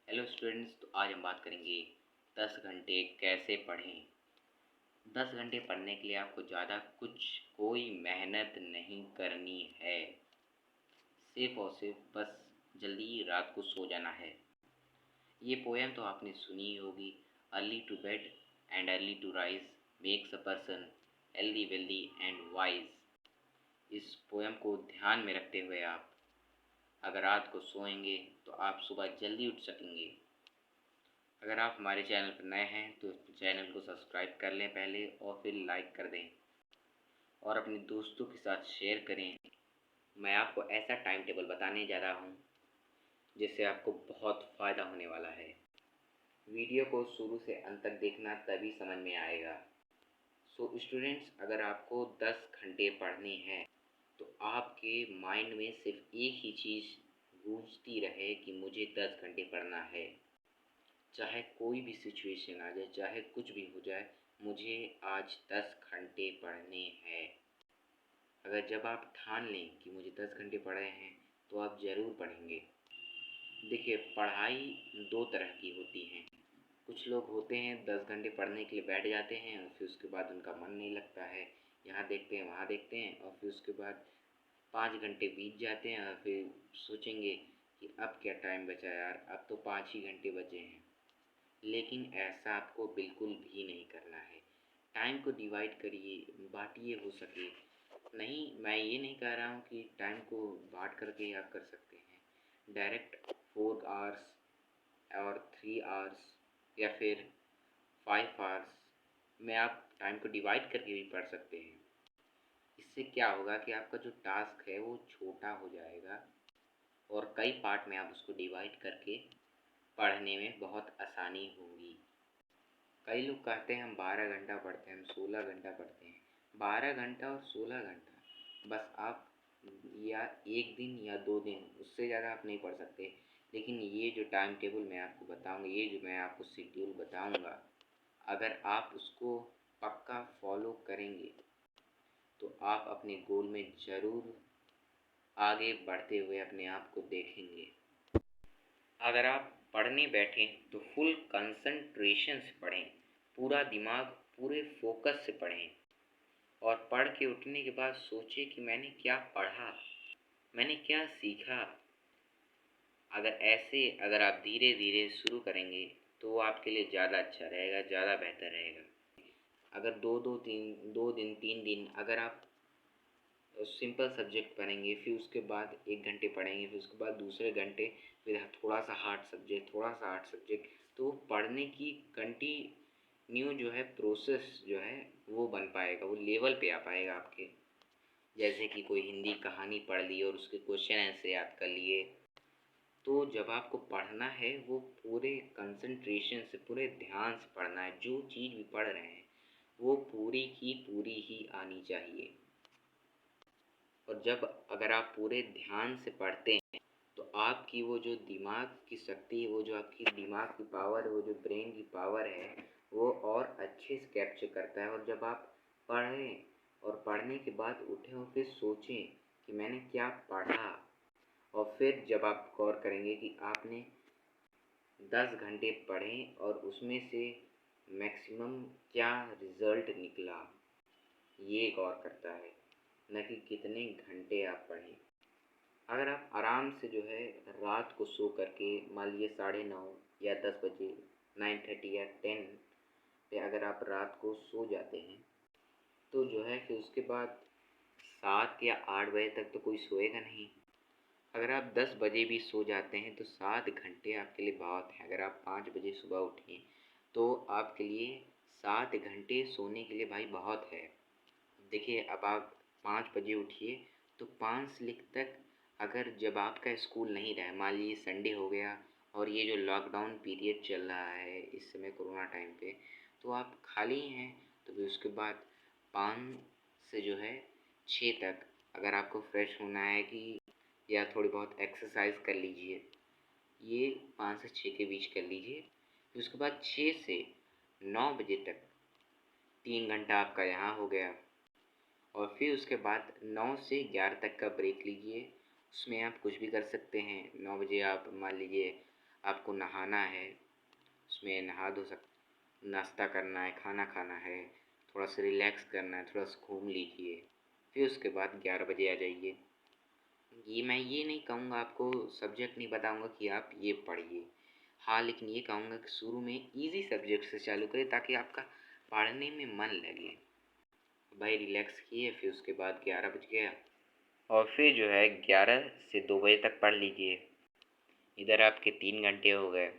Hello students, तो आज हम बात करेंगे 10 घंटे कैसे पढ़ें। 10 घंटे पढ़ने के लिए आपको ज़्यादा कोई मेहनत नहीं करनी है। सिर्फ और सिर्फ बस जल्दी रात को सो जाना है। ये पोएम तो आपने सुनी ही होगी। Early to bed and early to rise makes a person healthy wealthy and wise. इस पोएम को ध्यान में रखते हुए आप अगर रात को सोएंगे तो आप सुबह जल्दी उठ सकेंगे। अगर आप हमारे चैनल पर नए हैं तो चैनल को सब्सक्राइब कर लें पहले और फिर लाइक कर दें और अपने दोस्तों के साथ शेयर करें। मैं आपको ऐसा टाइम टेबल बताने जा रहा हूँ जिससे आपको बहुत फ़ायदा होने वाला है। वीडियो को शुरू से अंत तक देखना, तभी समझ में आएगा। सो स्टूडेंट्स, अगर आपको 10 घंटे पढ़ने हैं तो आपके माइंड में सिर्फ एक ही चीज़ गूंजती रहे कि मुझे 10 घंटे पढ़ना है। चाहे कोई भी सिचुएशन आ जाए, चाहे कुछ भी हो जाए, मुझे आज 10 घंटे पढ़ने हैं। अगर जब आप ठान लें कि मुझे 10 घंटे पढ़े हैं तो आप ज़रूर पढ़ेंगे। देखिए, पढ़ाई दो तरह की होती हैं। कुछ लोग होते हैं 10 घंटे पढ़ने के लिए बैठ जाते हैं और फिर उसके बाद उनका मन नहीं लगता है। यहाँ देखते हैं, वहाँ देखते हैं और फिर उसके बाद 5 घंटे बीत जाते हैं और फिर सोचेंगे कि अब क्या टाइम बचा यार, अब तो 5 ही घंटे बचे हैं। लेकिन ऐसा आपको बिल्कुल भी नहीं करना है। टाइम को डिवाइड करिए, बाँटिए हो सके। नहीं, मैं ये नहीं कह रहा हूँ कि टाइम को बाँट करके आप कर सकते हैं। डायरेक्ट 4 आवर्स और 3 आवर्स या फिर 5 आवर्स में आप टाइम को डिवाइड करके भी पढ़ सकते हैं। इससे क्या होगा कि आपका जो टास्क है वो छोटा हो जाएगा और कई पार्ट में आप उसको डिवाइड करके पढ़ने में बहुत आसानी होगी। कई लोग कहते हैं हम 12 घंटा पढ़ते हैं, हम 16 घंटा पढ़ते हैं। 12 घंटा और 16 घंटा बस आप या एक दिन या 2 दिन, उससे ज़्यादा आप नहीं पढ़ सकते। लेकिन ये जो टाइम टेबल मैं आपको बताऊँगा, ये जो मैं आपको शेड्यूल बताऊँगा, अगर आप उसको पक्का फॉलो करेंगे तो आप अपने गोल में ज़रूर आगे बढ़ते हुए अपने आप को देखेंगे। अगर आप पढ़ने बैठें तो फुल कंसंट्रेशन से पढ़ें, पूरा दिमाग पूरे फोकस से पढ़ें और पढ़ के उठने के बाद सोचें कि मैंने क्या पढ़ा, मैंने क्या सीखा। अगर आप धीरे धीरे शुरू करेंगे तो वो आपके लिए ज़्यादा अच्छा रहेगा, ज़्यादा बेहतर रहेगा। अगर 2 दिन 3 दिन अगर आप सिंपल सब्जेक्ट पढ़ेंगे, फिर उसके बाद 1 घंटे पढ़ेंगे, फिर उसके बाद दूसरे घंटे फिर थोड़ा सा हार्ड सब्जेक्ट, थोड़ा सा हार्ड सब्जेक्ट, तो पढ़ने की कंटिन्यू जो है प्रोसेस जो है वो बन पाएगा, वो लेवल पे आ पाएगा आपके। जैसे कि कोई हिंदी कहानी पढ़ ली और उसके क्वेश्चन आंसर याद कर लिए। तो जब आपको पढ़ना है वो पूरे कंसंट्रेशन से, पूरे ध्यान से पढ़ना है। जो चीज़ भी पढ़ रहे हैं वो पूरी की पूरी ही आनी चाहिए। और अगर आप पूरे ध्यान से पढ़ते हैं तो आपकी वो जो दिमाग की शक्ति है, वो जो आपकी दिमाग की पावर है, वो जो ब्रेन की पावर है, वो और अच्छे से कैप्चर करता है। और जब आप पढ़ें और पढ़ने के बाद उठें और फिर सोचें कि मैंने क्या पढ़ा, और फिर जब आप गौर करेंगे कि आपने 10 घंटे पढ़े और उसमें से मैक्सिमम क्या रिज़ल्ट निकला, ये गौर करता है, न कि कितने घंटे आप पढ़ें। अगर आप आराम से जो है रात को सो करके, मान लीजिए 9:30 या 10 बजे, 9:30 या 10 पे अगर आप रात को सो जाते हैं तो जो है फिर उसके बाद 7 या 8 बजे तक तो कोई सोएगा नहीं। अगर आप 10 बजे भी सो जाते हैं तो 7 घंटे आपके लिए बहुत है। अगर आप 5 बजे सुबह उठें तो आपके लिए 7 घंटे सोने के लिए भाई बहुत है। देखिए, अब आप 5 बजे उठिए तो 5 से लेकर तक, अगर जब आपका स्कूल नहीं रहा, मान लीजिए संडे हो गया और ये जो लॉकडाउन पीरियड चल रहा है इस समय कोरोना टाइम पे, तो आप खाली हैं, तो फिर उसके बाद 5 से जो है 6 तक अगर आपको फ्रेश होना है कि या थोड़ी बहुत एक्सरसाइज कर लीजिए, ये 5 से 6 के बीच कर लीजिए। फिर उसके बाद 6 से 9 बजे तक 3 घंटा आपका यहाँ हो गया। और फिर उसके बाद 9 से 11 तक का ब्रेक लीजिए। उसमें आप कुछ भी कर सकते हैं। 9 बजे आप मान लीजिए आपको नहाना है, उसमें नहा धो सक नाश्ता करना है, खाना खाना है, थोड़ा सा रिलैक्स करना है, थोड़ा सा घूम लीजिए। फिर उसके बाद 11 बजे आ जाइए। ये मैं ये नहीं कहूँगा, आपको सब्जेक्ट नहीं बताऊँगा कि आप ये पढ़िए। हाँ, लेकिन ये कहूँगा कि शुरू में ईज़ी सब्जेक्ट से चालू करें ताकि आपका पढ़ने में मन लगे। भाई रिलैक्स किए, फिर उसके बाद 11 बज गया और फिर जो है 11 से 2 बजे तक पढ़ लीजिए। इधर आपके 3 घंटे हो गए,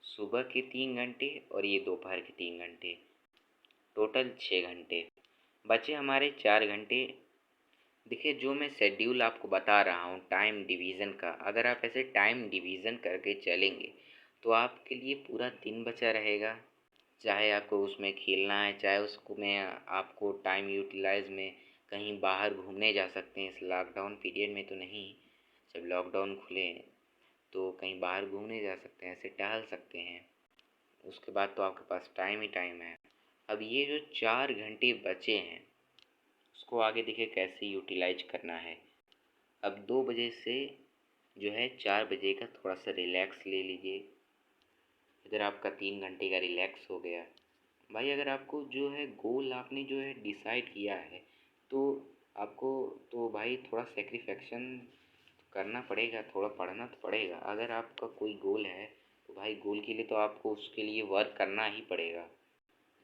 सुबह के 3 घंटे और ये दोपहर के 3 घंटे, टोटल 6 घंटे। बचे हमारे 4 घंटे। देखिए, जो मैं शेड्यूल आपको बता रहा हूँ टाइम डिवीज़न का, अगर आप ऐसे टाइम डिवीज़न करके चलेंगे तो आपके लिए पूरा दिन बचा रहेगा। चाहे आपको उसमें खेलना है, चाहे उसको में आपको टाइम यूटिलाइज़ में कहीं बाहर घूमने जा सकते हैं। इस लॉकडाउन पीरियड में तो नहीं, जब लॉकडाउन खुले तो कहीं बाहर घूमने जा सकते हैं, ऐसे टहल सकते हैं। उसके बाद तो आपके पास टाइम ही टाइम है। अब ये जो 4 घंटे बचे हैं उसको आगे देखिए कैसे यूटिलाइज करना है। अब 2 बजे से जो है 4 बजे का थोड़ा सा रिलैक्स ले लीजिए। इधर आपका 3 घंटे का रिलैक्स हो गया। भाई अगर आपको जो है गोल आपने जो है डिसाइड किया है तो आपको तो भाई थोड़ा सेक्रीफेक्शन करना पड़ेगा, थोड़ा पढ़ना तो पड़ेगा। अगर आपका कोई गोल है तो भाई गोल के लिए तो आपको उसके लिए वर्क करना ही पड़ेगा।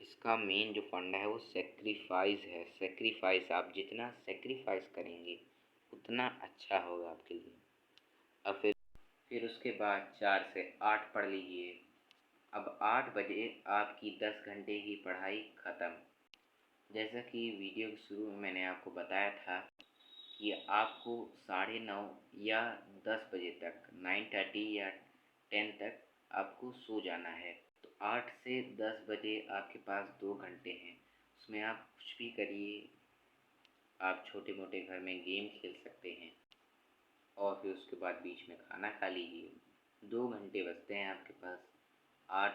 इसका मेन जो फंडा है वो सेक्रीफाइस है। सेक्रीफाइस, आप जितना सेक्रीफाइस करेंगे उतना अच्छा होगा आपके लिए। अब फिर उसके बाद 4 से 8 पढ़ लीजिए। अब 8 बजे आपकी 10 घंटे की पढ़ाई ख़त्म। जैसा कि वीडियो के शुरू में मैंने आपको बताया था कि आपको 9:30 या 10 बजे तक 9:30 या 10 तक आपको सो जाना है। तो 8 से 10 बजे आपके पास 2 घंटे हैं, उसमें आप कुछ भी करिए। आप छोटे मोटे घर में गेम खेल सकते हैं और फिर उसके बाद बीच में खाना खा लीजिए। 2 घंटे बचते हैं आपके पास। 8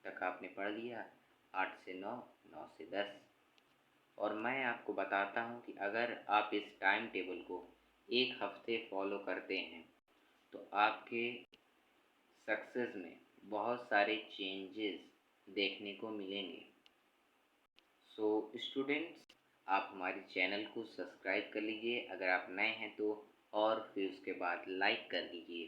तक आपने पढ़ लिया, 8 से 9, 9 से 10। और मैं आपको बताता हूँ कि अगर आप इस टाइम टेबल को 1 हफ्ते फॉलो करते हैं तो आपके सक्सेस में बहुत सारे चेंजेस देखने को मिलेंगे। सो स्टूडेंट्स, आप हमारे चैनल को सब्सक्राइब कर लीजिए अगर आप नए हैं तो, और फिर उसके बाद लाइक कर लीजिए।